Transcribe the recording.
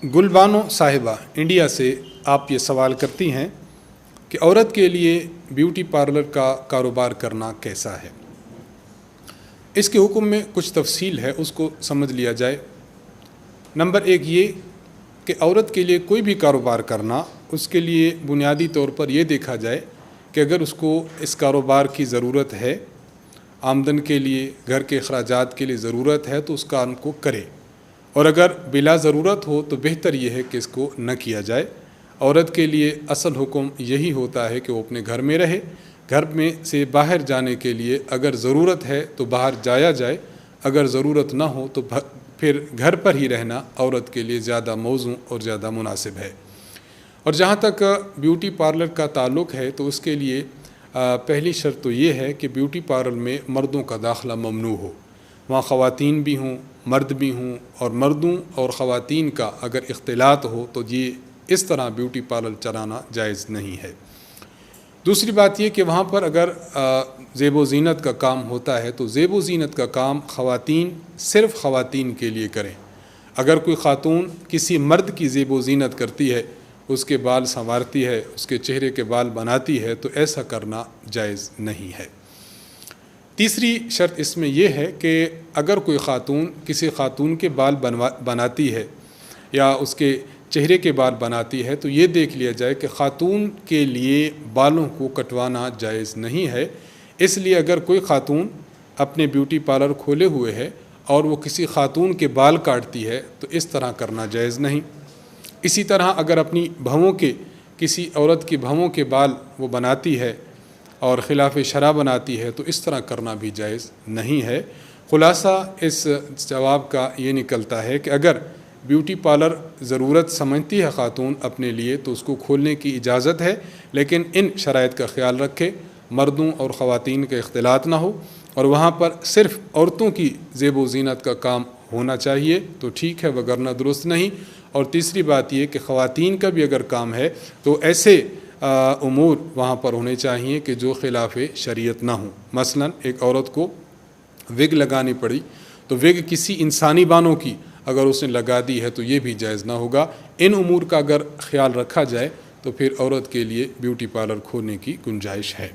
گلبانو صاحبہ انڈیا سے آپ یہ سوال کرتی ہیں کہ عورت کے لیے بیوٹی پارلر کا کاروبار کرنا کیسا ہے۔ اس کے حکم میں کچھ تفصیل ہے، اس کو سمجھ لیا جائے۔ نمبر ایک یہ کہ عورت کے لیے کوئی بھی کاروبار کرنا، اس کے لیے بنیادی طور پر یہ دیکھا جائے کہ اگر اس کو اس کاروبار کی ضرورت ہے، آمدن کے لیے، گھر کے اخراجات کے لیے ضرورت ہے تو اس کام کو کرے، اور اگر بلا ضرورت ہو تو بہتر یہ ہے کہ اس کو نہ کیا جائے۔ عورت کے لیے اصل حکم یہی ہوتا ہے کہ وہ اپنے گھر میں رہے، گھر میں سے باہر جانے کے لیے اگر ضرورت ہے تو باہر جایا جائے، اگر ضرورت نہ ہو تو پھر گھر پر ہی رہنا عورت کے لیے زیادہ موزوں اور زیادہ مناسب ہے۔ اور جہاں تک بیوٹی پارلر کا تعلق ہے تو اس کے لیے پہلی شرط تو یہ ہے کہ بیوٹی پارلر میں مردوں کا داخلہ ممنوع ہو، وہاں خواتین بھی ہوں، مرد بھی ہوں، اور مردوں اور خواتین کا اگر اختلاط ہو تو یہ اس طرح بیوٹی پارلر چلانا جائز نہیں ہے۔ دوسری بات یہ کہ وہاں پر اگر زیب و زینت کا کام ہوتا ہے تو زیب و زینت کا کام خواتین صرف خواتین کے لیے کریں۔ اگر کوئی خاتون کسی مرد کی زیب و زینت کرتی ہے، اس کے بال سنوارتی ہے، اس کے چہرے کے بال بناتی ہے، تو ایسا کرنا جائز نہیں ہے۔ تیسری شرط اس میں یہ ہے کہ اگر کوئی خاتون کسی خاتون کے بال بناتی ہے یا اس کے چہرے کے بال بناتی ہے تو یہ دیکھ لیا جائے کہ خاتون کے لیے بالوں کو کٹوانا جائز نہیں ہے۔ اس لیے اگر کوئی خاتون اپنے بیوٹی پارلر کھولے ہوئے ہے اور وہ کسی خاتون کے بال کاٹتی ہے تو اس طرح کرنا جائز نہیں۔ اسی طرح اگر اپنی بھووں کے کسی عورت کی بھووں کے بال وہ بناتی ہے اور خلاف شرع بناتی ہے تو اس طرح کرنا بھی جائز نہیں ہے۔ خلاصہ اس جواب کا یہ نکلتا ہے کہ اگر بیوٹی پارلر ضرورت سمجھتی ہے خاتون اپنے لیے تو اس کو کھولنے کی اجازت ہے، لیکن ان شرائط کا خیال رکھے، مردوں اور خواتین کا اختلاط نہ ہو، اور وہاں پر صرف عورتوں کی زیب و زینت کا کام ہونا چاہیے تو ٹھیک ہے، وگرنہ درست نہیں۔ اور تیسری بات یہ کہ خواتین کا بھی اگر کام ہے تو ایسے امور وہاں پر ہونے چاہیے کہ جو خلاف شریعت نہ ہوں۔ مثلا ایک عورت کو وگ لگانی پڑی تو وگ کسی انسانی بانوں کی اگر اس نے لگا دی ہے تو یہ بھی جائز نہ ہوگا۔ ان امور کا اگر خیال رکھا جائے تو پھر عورت کے لیے بیوٹی پارلر کھولنے کی گنجائش ہے۔